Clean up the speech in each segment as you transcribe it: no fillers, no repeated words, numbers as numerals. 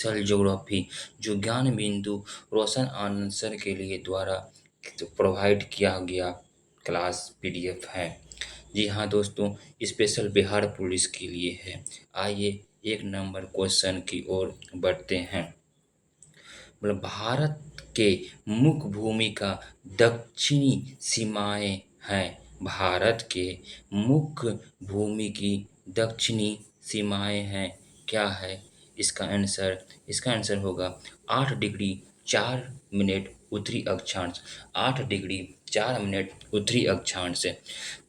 Social geography जो ज्ञान बिंदु रोशन आनंद सर के लिए द्वारा प्रोवाइड किया गया क्लास पीडीएफ है। जी हाँ दोस्तों, स्पेशल बिहार पुलिस के लिए है। आइए एक नंबर क्वेश्चन की ओर बढ़ते हैं। मतलब भारत के मुख्य भूमि का दक्षिणी सीमाएं हैं। भारत के मुख्य भूमि की दक्षिणी सीमाएं हैं। क्या है इसका आंसर होगा 8 डिग्री 4 मिनट उत्तरी अक्षांश। 8 डिग्री 4 मिनट उत्तरी अक्षांश से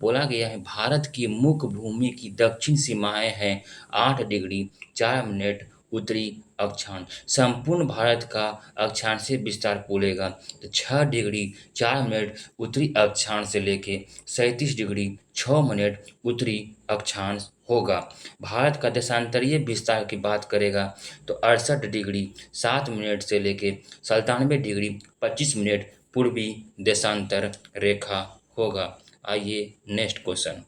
बोला गया है। भारत की मुख्य भूमि की दक्षिण सीमाएं हैं 8 डिग्री 4 मिनट उत्तरी अक्षांश। संपूर्ण भारत का अक्षांशीय विस्तार बोलेगा तो 6 डिग्री 4 मिनट उत्तरी अक्षांश से लेके 37 डिग्री 6 मिनट उत्तरी अक्षांश होगा। भारत का देशांतरीय विस्तार की बात करेगा तो 68 डिग्री 7 मिनट से लेके 97 डिग्री 25 मिनट पूर्वी देशांतर रेखा होगा। आइए नेक्स्ट क्वेश्चन।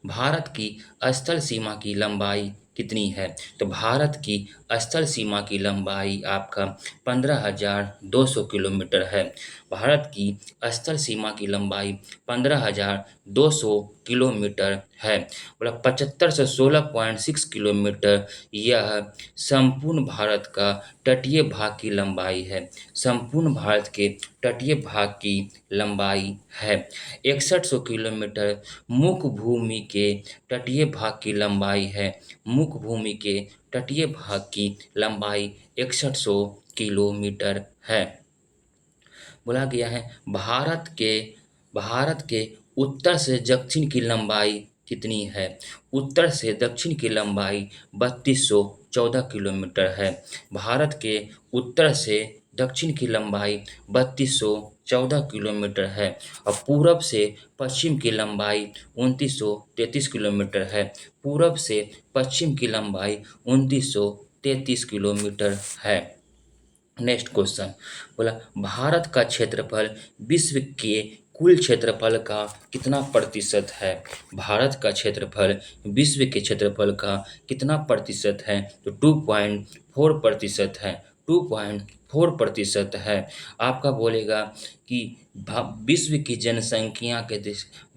भारत की स्थल सीमा की लंबाई कितनी है? तो भारत की स्थल सीमा की लंबाई आपका 15,200 किलोमीटर है। भारत की स्थल सीमा की लंबाई 15,200 किलोमीटर है। मतलब 75 से 16.6 किलोमीटर यह संपूर्ण भारत का तटीय भाग की लंबाई है। संपूर्ण भारत के तटीय भाग की लंबाई है। 6100 किलोमीटर मुख्य भूमि के तटीय भाग की लंबाई है। मुख्य भूमि के तटीय भाग की लंबाई 6100 किलोमीटर है। बोला गया है भारत के उत्तर से दक्षिण की लंबाई कितनी है? उत्तर से दक्षिण की लंबाई 3214 किलोमीटर है। भारत के उत्तर से दक्षिण की लंबाई 3214 किलोमीटर है और पूरब से पश्चिम की लंबाई 2933 किलोमीटर है। पूरब से पश्चिम की लंबाई 2933 किलोमीटर है। नेक्स्ट क्वेश्चन बोला भारत का क्षेत्रफल विश्व के कुल क्षेत्रफल का कितना प्रतिशत है? भारत का क्षेत्रफल विश्व के क्षेत्रफल का कितना प्रतिशत है? तो 2.4% है। 2.4% है। आपका बोलेगा कि विश्व की जनसंख्या के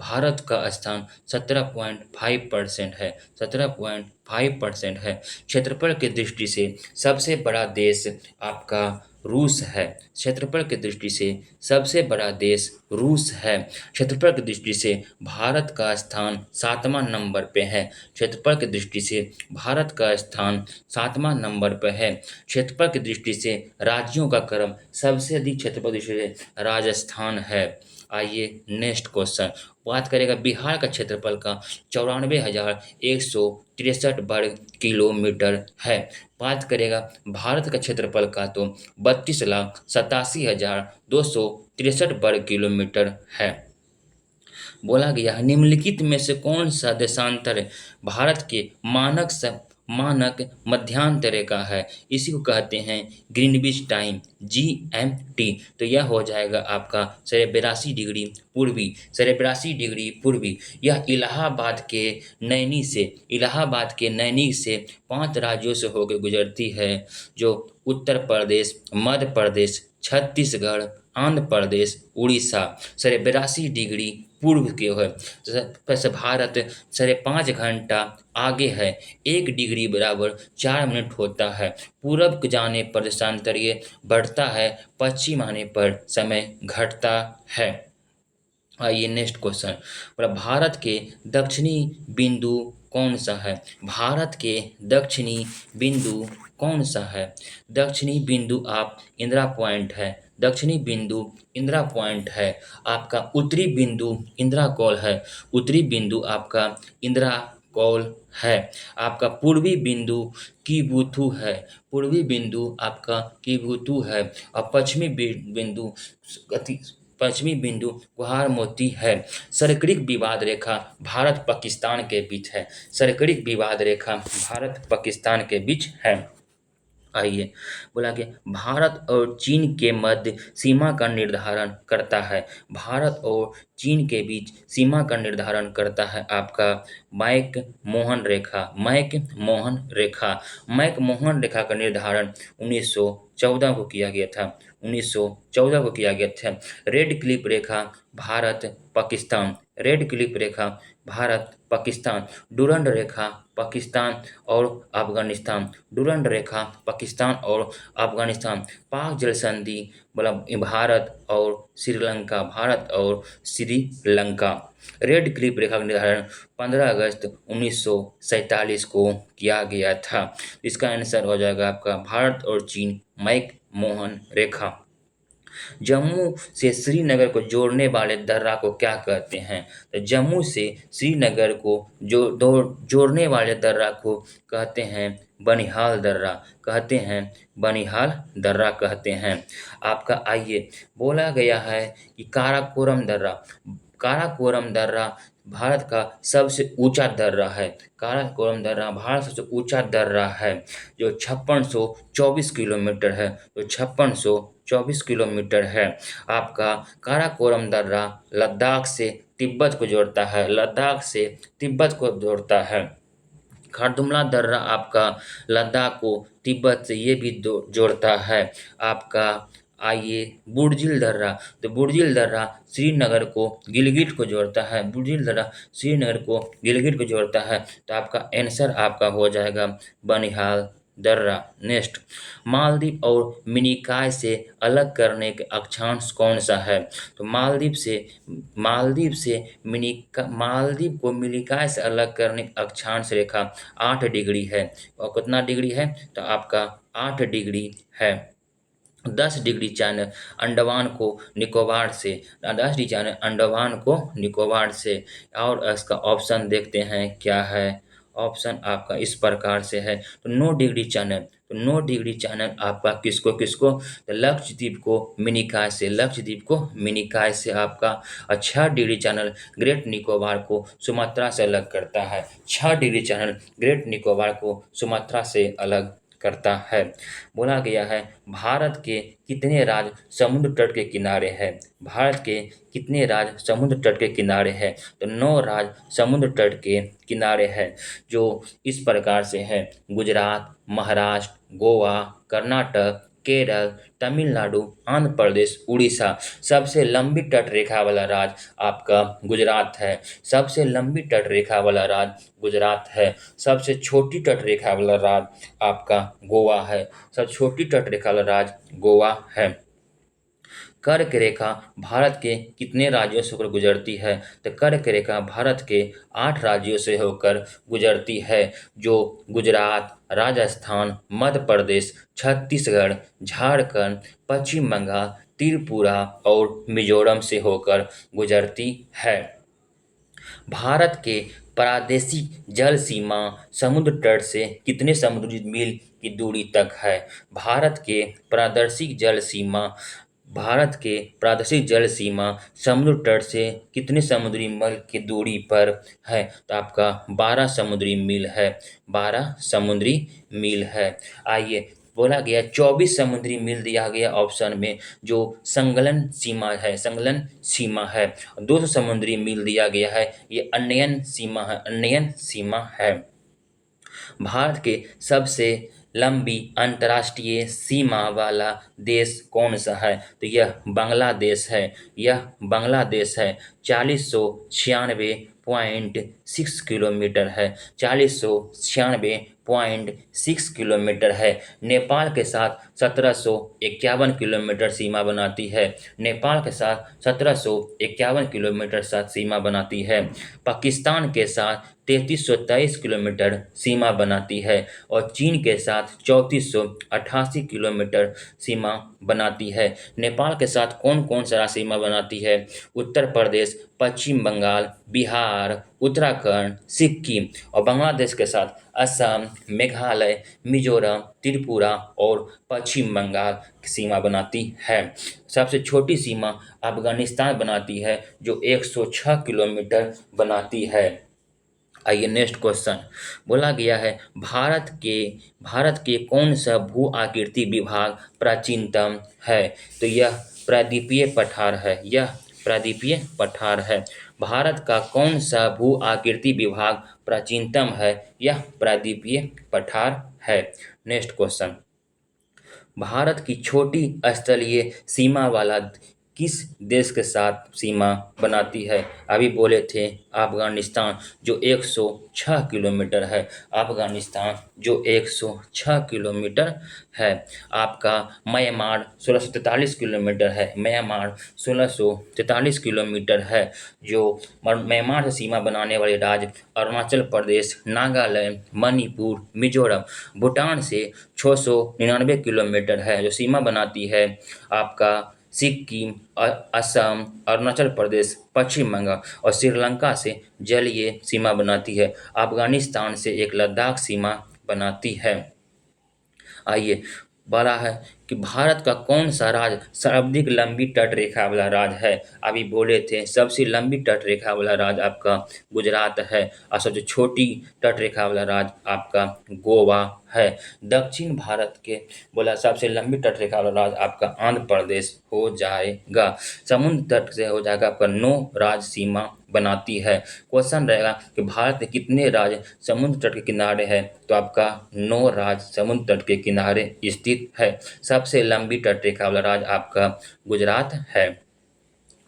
भारत का स्थान 17.5% है। 17.5% है। क्षेत्रफल की दृष्टि से सबसे बड़ा देश आपका रूस है। क्षेत्रफल की दृष्टि से सबसे बड़ा देश रूस है। क्षेत्रफल की दृष्टि से भारत का स्थान 7वां नंबर पे है। क्षेत्रफल की दृष्टि से भारत का स्थान 7वां नंबर पे है। क्षेत्रफल की दृष्टि से राज्यों का क्रम सबसे अधिक क्षेत्रफल की दृष्टि से राजस्थान है। आइए नेक्स्ट क्वेश्चन बात करेगा बिहार का क्षेत्रफल का 94,163 वर्ग किलोमीटर है। बात करेगा भारत का क्षेत्रफल का तो 32,87,263 वर्ग किलोमीटर है। बोला गया है निम्नलिखित में से कौन सा देशांतर भारत के मानक मध्यांतर रेखा है? इसी को कहते हैं ग्रीनविच टाइम GMT। तो यह हो जाएगा आपका 82 डिग्री पूर्वी। 82 डिग्री पूर्वी यह इलाहाबाद के नैनी से 5 राज्यों से होकर गुजरती है जो उत्तर प्रदेश, मध्य प्रदेश, छत्तीसगढ़, आंध्र प्रदेश, उड़ीसा। 82 डिग्री पूर्व के है। वैसे भारत 5.5 घंटा आगे है। 1 डिग्री बराबर 4 मिनट होता है। पूरब जाने पर देशांतरीय बढ़ता है, पश्चिम आने पर समय घटता है। आइए नेक्स्ट क्वेश्चन बोला भारत के दक्षिणी बिंदु कौन सा है? भारत के दक्षिणी बिंदु कौन सा है? दक्षिणी बिंदु आप इंदिरा पॉइंट है। दक्षिणी बिंदु इंदिरा पॉइंट है। आपका उत्तरी बिंदु इंदिरा कॉल है। उत्तरी बिंदु आपका इंदिरा कॉल है। आपका पूर्वी बिंदु कीबुथु है। पूर्वी बिंदु आपका कीबुथु है और पश्चिमी बिंदु कुहार मोती है। सर्करिक विवाद रेखा भारत पाकिस्तान के बीच है। सर्करिक विवाद रेखा भारत पाकिस्तान के बीच है। आइए, बोला कि भारत और चीन के मध्य सीमा का निर्धारण करता है। भारत और चीन के बीच सीमा का निर्धारण करता है आपका मैक मोहन रेखा का निर्धारण 1914 को किया गया था। 1914 को किया गया था। रेड क्लिफ रेखा भारत पाकिस्तान, रेड क्लिफ रेखा भारत पाकिस्तान, डुरंड रेखा पाकिस्तान और अफगानिस्तान, डुरंड रेखा पाकिस्तान और अफगानिस्तान, पाक जल संधि मतलब भारत और श्रीलंका। रेड क्लिफ रेखा का निर्धारण 15 अगस्त 1947 को किया गया था। इसका आंसर हो जाएगा आपका भारत और चीन मैक मोहन रेखा। जम्मू से श्रीनगर को जोड़ने वाले दर्रा को क्या कहते हैं? तो जम्मू से श्रीनगर को जोड़ने वाले दर्रा को कहते हैं बनिहाल दर्रा, कहते हैं। आपका आइए, बोला गया है कि काराकोरम दर्रा भारत का सबसे ऊंचा दर्रा है। काराकोरम दर्रा भारत का सबसे ऊंचा दर्रा है, जो 5624 किलोमीटर है, आपका काराकोरम दर्रा लद्दाख से तिब्बत को जोड़ता है। खारदुंगला दर्रा आपका लद्दाख को तिब्बत से ये भी जोड़ता है। आपका आइए, बुर्जिल दर्रा, तो बुर्जिल दर्रा श्रीनगर को गिलगित को जोड़ता है। तो आपका आंसर आपका हो जाएगा बनिहाल दर्रा। नेक्स्ट, मालदीव और मिनिकॉय से अलग करने के अक्षांश कौन सा है? तो मालदीव को मिनिकॉय से अलग करने की अक्षांश रेखा 8 डिग्री है। और कितना डिग्री है? तो आपका 8 डिग्री है। 10 डिग्री चैनल अंडमान को निकोबार से। और इसका ऑप्शन देखते हैं क्या है। ऑप्शन आपका इस प्रकार से है। तो 9 डिग्री चैनल आपका किसको तो लक्षद्वीप को मिनिकॉय से आपका। 6 डिग्री चैनल ग्रेट निकोबार को सुमात्रा से अलग करता है। 6 डिग्री चैनल ग्रेट निकोबार को सुमात्रा से अलग करता है। बोला गया है भारत के कितने राज्य समुद्र तट के किनारे हैं? तो 9 राज्य समुद्र तट के किनारे हैं, जो इस प्रकार से हैं: गुजरात, महाराष्ट्र, गोवा, कर्नाटक, केरल, तमिलनाडु, आंध्र प्रदेश, उड़ीसा। सबसे लंबी तट रेखा वाला राज्य आपका गुजरात है। सबसे छोटी तट रेखा वाला राज्य आपका गोवा है। कर्क रेखा भारत के कितने राज्यों से होकर गुजरती है? तो कर्क रेखा भारत के 8 राज्यों से होकर गुजरती है, जो गुजरात, राजस्थान, मध्य प्रदेश, छत्तीसगढ़, झारखंड, पश्चिम बंगाल, त्रिपुरा और मिजोरम से होकर गुजरती है। भारत के प्रादेशिक जल सीमा समुद्र तट से कितने समुद्री मील की दूरी तक है? भारत के प्रादेशिक जल सीमा समुद्र तट से कितने समुद्री मील की दूरी पर है? तो आपका 12 समुद्री मील है। आइए, बोला गया 24 समुद्री मील दिया गया ऑप्शन में, जो संलग्न सीमा है। 200 समुद्री मील दिया गया है, ये अनयन सीमा है। भारत के सबसे लंबी अंतर्राष्ट्रीय सीमा वाला देश कौन सा है? तो यह बांग्लादेश है। 4096.6 किलोमीटर है। 4096.6 किलोमीटर है। नेपाल के साथ 1751 किलोमीटर सीमा बनाती है। पाकिस्तान के साथ 3323 किलोमीटर सीमा बनाती है और चीन के साथ 3488 किलोमीटर सीमा बनाती है। नेपाल के साथ कौन कौन सा सीमा बनाती है? उत्तर प्रदेश, पश्चिम बंगाल, बिहार, उत्तराखंड, सिक्किम। और बांग्लादेश के साथ असम, मेघालय, मिजोरम, त्रिपुरा और पश्चिम बंगाल सीमा बनाती है। सबसे छोटी सीमा अफगानिस्तान बनाती है, जो 106 किलोमीटर बनाती है। आइए नेक्स्ट क्वेश्चन। बोला गया है भारत के कौन सा भू आकृति विभाग प्राचीनतम है? तो यह प्रायद्वीपीय पठार है। यह प्रायद्वीपीय पठार है। भारत का कौन सा भू आकृति विभाग प्राचीनतम है? यह प्रायद्वीपीय पठार है। Next question. भारत की छोटी स्थलीय सीमा वाला किस देश के साथ सीमा बनाती है? अभी बोले थे अफ़गानिस्तान जो 106 किलोमीटर है। अफ़गानिस्तान जो 106 किलोमीटर है। आपका म्यांमार 1643 किलोमीटर है। म्यांमार 1643 किलोमीटर है। जो म्यांमार से सीमा बनाने वाले राज्य अरुणाचल प्रदेश, नागालैंड, मणिपुर, मिजोरम, भूटान से 699 किलोमीटर है। जो सीमा बनाती है आपका सिक्किम, असम, अरुणाचल प्रदेश, पश्चिम बंगाल और श्रीलंका से जलीय सीमा बनाती है। अफगानिस्तान से एक लद्दाख सीमा बनाती है। आइए, बड़ा है कि भारत का कौन सा राज्य सर्वाधिक लंबी तट रेखा वाला राज्य है? अभी बोले थे सबसे लंबी तट रेखा वाला राज्य आपका गुजरात है और सबसे छोटी तट रेखा वाला राज्य आपका गोवा है। दक्षिण भारत के बोला सबसे लंबी तट रेखा वाला राज्य आपका आंध्र प्रदेश हो जाएगा। समुद्र तट से हो जाएगा आपका 9 राज्य सीमा बनाती है। क्वेश्चन रहेगा कि भारत में कितने राज्य समुद्र तट के किनारे है? तो आपका 9 राज्य समुद्र तट के किनारे स्थित है। सबसे लंबी तट रेखा वाला राज्य आपका गुजरात है।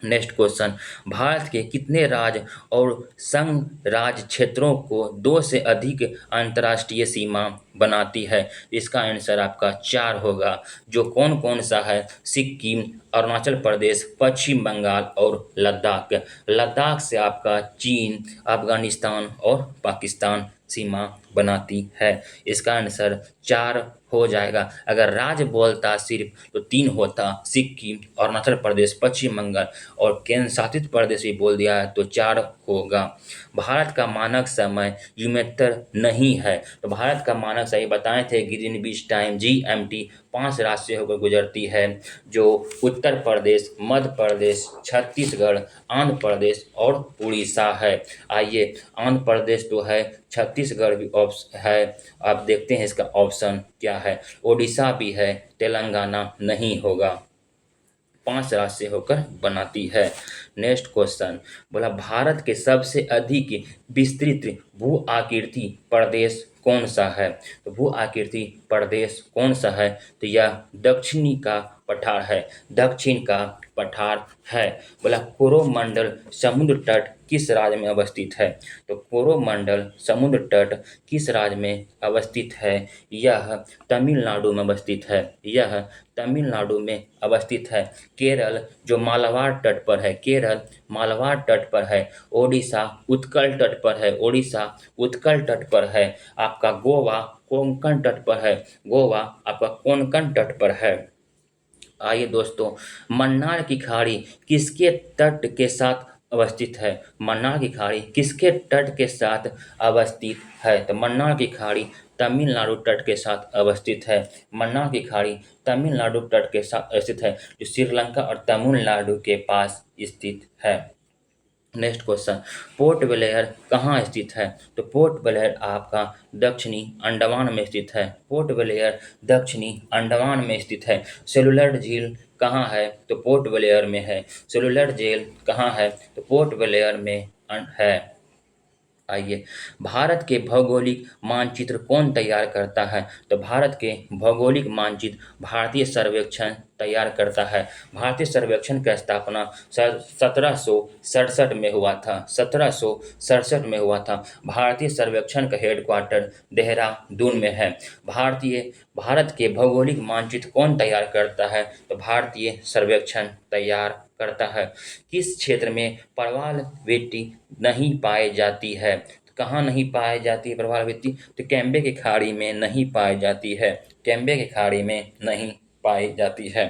Next question. भारत के कितने राज्य और संघ राज्य क्षेत्रों को 2 से अधिक अंतर्राष्ट्रीय सीमा बनाती है? इसका आंसर आपका 4 होगा। जो कौन कौन सा है? सिक्किम, अरुणाचल प्रदेश, पश्चिम बंगाल और लद्दाख। लद्दाख से आपका चीन, अफगानिस्तान और पाकिस्तान सीमा बनाती है। इसका आंसर 4 हो जाएगा। अगर राज्य बोलता सिर्फ तो 3 होता, सिक्किम, अरुणाचल प्रदेश, पश्चिम बंगाल और केंद्र शासित प्रदेश भी बोल दिया है तो 4 होगा। भारत का मानक समय यूमेटर नहीं है। तो भारत का मानक समय बताए थे ग्रीनविच टाइम जीएमटी 5 राज्य से होकर गुजरती है। जो उत्तर प्रदेश, मध्य प्रदेश, छत्तीसगढ़, आंध्र प्रदेश और उड़ीसा है। आइए, आंध्र प्रदेश तो है, छत्तीसगढ़ भी ऑप्शन है। आप देखते हैं इसका ऑप्शन क्या है। उड़ीसा भी है, तेलंगाना नहीं होगा। 5 राज्य से होकर बनाती है। Next question. बोला भारत के सबसे अधिक विस्तृत भू आकृति प्रदेश कौन सा है? तो भू आकृति प्रदेश कौन सा है? तो यह दक्षिणी का पठार है। दक्षिण का पठार है। बोला कोरोमंडल समुद्र तट किस राज्य में अवस्थित है? तो कोरोमंडल समुद्र तट किस राज्य में अवस्थित है? यह तमिलनाडु में अवस्थित है। यह तमिलनाडु में अवस्थित है। केरल जो मालाबार तट पर है, केरल मालाबार तट पर है। ओडिशा उत्कल तट पर है। ओडिशा उत्कल तट पर है। आपका गोवा कोंकण तट पर है। गोवा आपका कोंकण तट पर है। आइए दोस्तों, मन्नार की खाड़ी किसके तट के साथ अवस्थित है? मन्नार की खाड़ी किसके तट के साथ अवस्थित है? तो मन्नार की खाड़ी तमिलनाडु तट के साथ अवस्थित है। मन्नार की खाड़ी तमिलनाडु तट के साथ स्थित है, जो श्रीलंका और तमिलनाडु के पास स्थित है। Next question. पोर्ट ब्लेयर कहाँ स्थित है? तो पोर्ट ब्लेयर आपका दक्षिणी अंडमान में स्थित है। पोर्ट ब्लेयर दक्षिणी अंडमान में स्थित है। सेलुलर झील कहाँ है? तो पोर्ट ब्लेयर में है। सेलुलर झील कहाँ है? तो पोर्ट ब्लेयर में है। आइए, भारत के भौगोलिक मानचित्र कौन तैयार करता है? तो भारत के भौगोलिक मानचित्र भारतीय सर्वेक्षण तैयार करता है। भारतीय सर्वेक्षण का स्थापना 1767 में हुआ था। 1767 में हुआ था। भारतीय सर्वेक्षण का हेडक्वार्टर देहरादून में है। भारत के भौगोलिक मानचित्र कौन तैयार करता है? तो भारतीय सर्वेक्षण तैयार करता है। किस क्षेत्र में प्रवाल बेटी नहीं पाई जाती है? तो कहाँ नहीं पाई जाती है प्रवाल बेटी? तो कैम्बे की खाड़ी में नहीं पाई जाती है। कैम्बे की खाड़ी में नहीं पाई जाती है।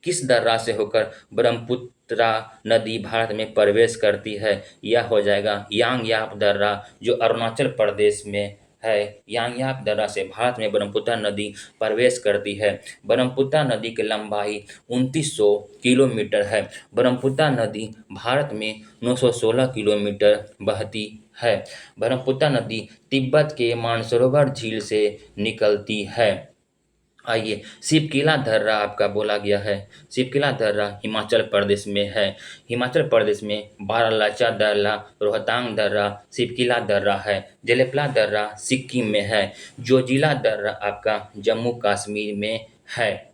किस दर्रा से होकर ब्रह्मपुत्रा नदी भारत में प्रवेश करती है? यह हो जाएगा यांगयाप दर्रा, जो अरुणाचल प्रदेश में है। यांगयाप दर्रा से भारत में ब्रह्मपुत्रा नदी प्रवेश करती है। ब्रह्मपुत्रा नदी की लंबाई 2900 किलोमीटर है। ब्रह्मपुत्रा नदी भारत में 916 किलोमीटर बहती है। ब्रह्मपुत्र नदी तिब्बत के मानसरोवर झील से निकलती है। आइए, शिवकिला दर्रा आपका बोला गया है। शिवकिला दर्रा हिमाचल प्रदेश में है। हिमाचल प्रदेश में बारालाचा दर्रा, रोहतांग दर्रा, शिवकिला दर्रा है। जेलेपला दर्रा सिक्किम में है। जोजिला दर्रा आपका जम्मू कश्मीर में है।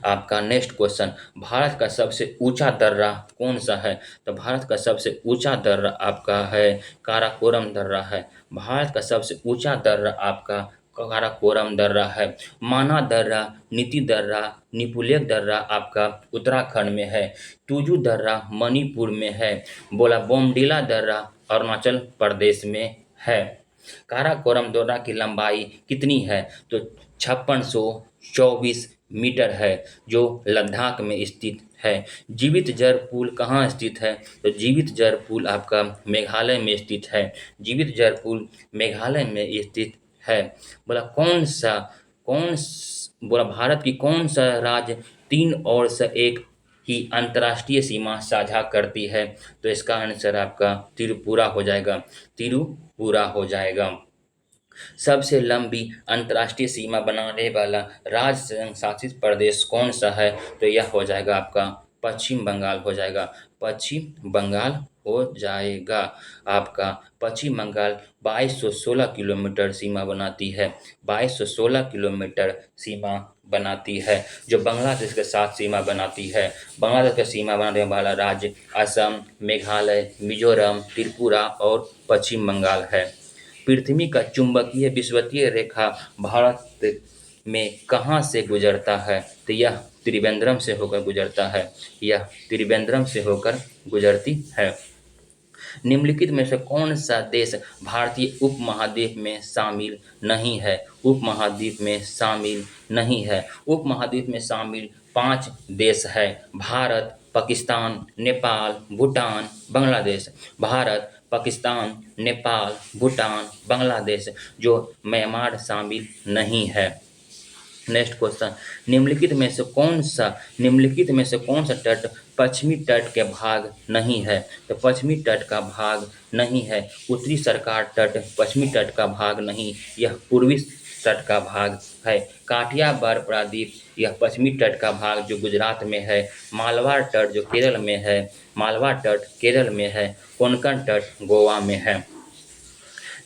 आपका नेक्स्ट क्वेश्चन, भारत का सबसे ऊंचा दर्रा कौन सा है? तो भारत का सबसे ऊंचा दर्रा आपका है काराकोरम दर्रा है। भारत का सबसे ऊंचा दर्रा आपका काराकोरम दर्रा है। माना दर्रा, नीति दर्रा, निपुलेक दर्रा आपका उत्तराखंड में है। टूजू दर्रा मणिपुर में है। बोला बोमडीला दर्रा अरुणाचल प्रदेश में है। काराकोरम दर्रा की लंबाई कितनी है? तो 5624 मीटर है, जो लद्दाख में स्थित है। जीवित जल पुल कहाँ स्थित है? तो जीवित जल पुल आपका मेघालय में स्थित है। जीवित जल पुल मेघालय में स्थित है। बोला बोला भारत की कौन सा राज्य तीन और से एक ही अंतर्राष्ट्रीय सीमा साझा करती है? तो इसका आंसर आपका त्रिपुरा हो जाएगा। त्रिपुरा हो जाएगा। सबसे लंबी अंतर्राष्ट्रीय सीमा बनाने वाला राज्य स्वयं शासित प्रदेश कौन सा है? तो यह हो जाएगा आपका पश्चिम बंगाल हो जाएगा। पश्चिम बंगाल हो जाएगा। आपका पश्चिम बंगाल 2216 किलोमीटर सीमा बनाती है। 2216 किलोमीटर सीमा बनाती है, जो बांग्लादेश के साथ सीमा बनाती है। बांग्लादेश का सीमा बनाने वाला राज्य असम, मेघालय, मिजोरम, त्रिपुरा और पश्चिम बंगाल है। पृथ्वी का चुंबकीय विषुवतीय रेखा भारत में कहाँ से गुजरता है? तो यह त्रिवेंद्रम से होकर गुजरता है। यह त्रिवेंद्रम से होकर गुजरती है। निम्नलिखित में से कौन सा देश भारतीय उपमहाद्वीप में शामिल नहीं है? उपमहाद्वीप में शामिल नहीं है। उपमहाद्वीप में शामिल 5 देश है: भारत, पाकिस्तान, नेपाल, भूटान, बांग्लादेश। भारत, पाकिस्तान, नेपाल, भूटान, बांग्लादेश, जो म्यांमार शामिल नहीं है। नेक्स्ट क्वेश्चन, निम्नलिखित में से कौन सा तट पश्चिमी तट के भाग नहीं है? तो पश्चिमी तट का भाग नहीं है। उत्तरी सरकार तट पश्चिमी तट का भाग नहीं, यह पूर्वी तट का भाग है। काठियावाड़ प्रायद्वीप, यह पश्चिमी तट का भाग जो गुजरात में है। मालवाड़ तट जो केरल में है, मालवा तट केरल में है। कोंकण तट गोवा में है।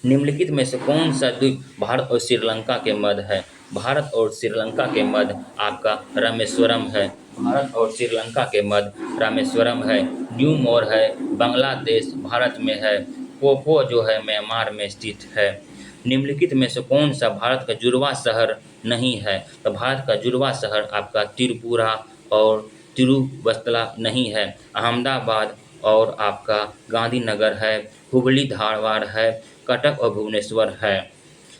निम्नलिखित में से कौन सा द्वीप भारत और श्रीलंका के मध्य है? भारत और श्रीलंका के मध्य आपका रामेश्वरम है। भारत और श्रीलंका के मध्य रामेश्वरम है। न्यू मोर है, बांग्लादेश भारत में है। पोपो जो है म्यांमार में स्थित है। निम्नलिखित में से कौन सा भारत का जुड़वा शहर नहीं है? तो भारत का जुड़वा शहर आपका त्रिपुरा और तिरुवस्तला नहीं है। अहमदाबाद और आपका गांधीनगर है। हुबली धारवाड़ है। कटक और भुवनेश्वर है।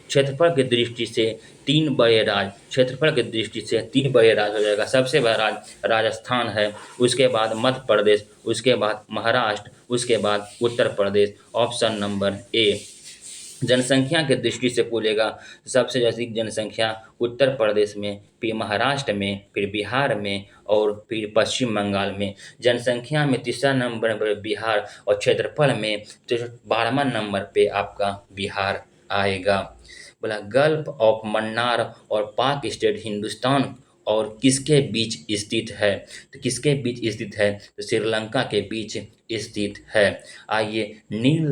क्षेत्रफल की दृष्टि से तीन बड़े राज्य, क्षेत्रफल की दृष्टि से 3 बड़े राज्य हो जाएगा। सबसे बड़ा राज्य राजस्थान है, उसके बाद मध्य प्रदेश, उसके बाद महाराष्ट्र, उसके बाद Uttar Pradesh. Option number A. जनसंख्या की दृष्टि से बोलेगा, सबसे अधिक जनसंख्या उत्तर प्रदेश में, फिर महाराष्ट्र में, फिर बिहार में और फिर पश्चिम बंगाल में। जनसंख्या में तीसरा नंबर पर बिहार और क्षेत्रफल में 12वां नंबर पे आपका बिहार आएगा। बोला गल्फ ऑफ मन्नार और पाक स्टेट हिंदुस्तान और किसके बीच स्थित है? तो किसके बीच स्थित है? तो श्रीलंका के बीच स्थित है। आइए, नील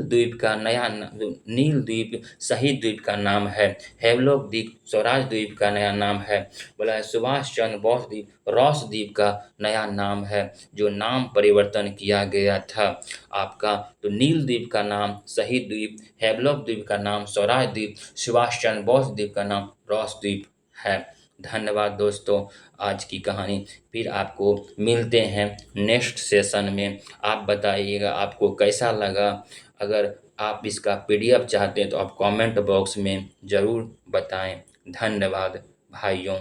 द्वीप शहीद द्वीप का नाम है। हेवलॉक द्वीप स्वराज द्वीप का नया नाम है। बोला है सुभाष चंद्र बोस द्वीप रॉस द्वीप का नया नाम है, जो नाम परिवर्तन किया गया था आपका। तो नील द्वीप का नाम शहीद द्वीप, हेवलॉक द्वीप का नाम स्वराज द्वीप, सुभाष चंद्र बोस द्वीप का नाम रॉस द्वीप है। धन्यवाद दोस्तों, आज की कहानी। फिर आपको मिलते हैं नेक्स्ट सेशन में। आप बताइएगा आपको कैसा लगा। अगर आप इसका पीडीएफ चाहते हैं तो आप कमेंट बॉक्स में ज़रूर बताएं। धन्यवाद भाइयों।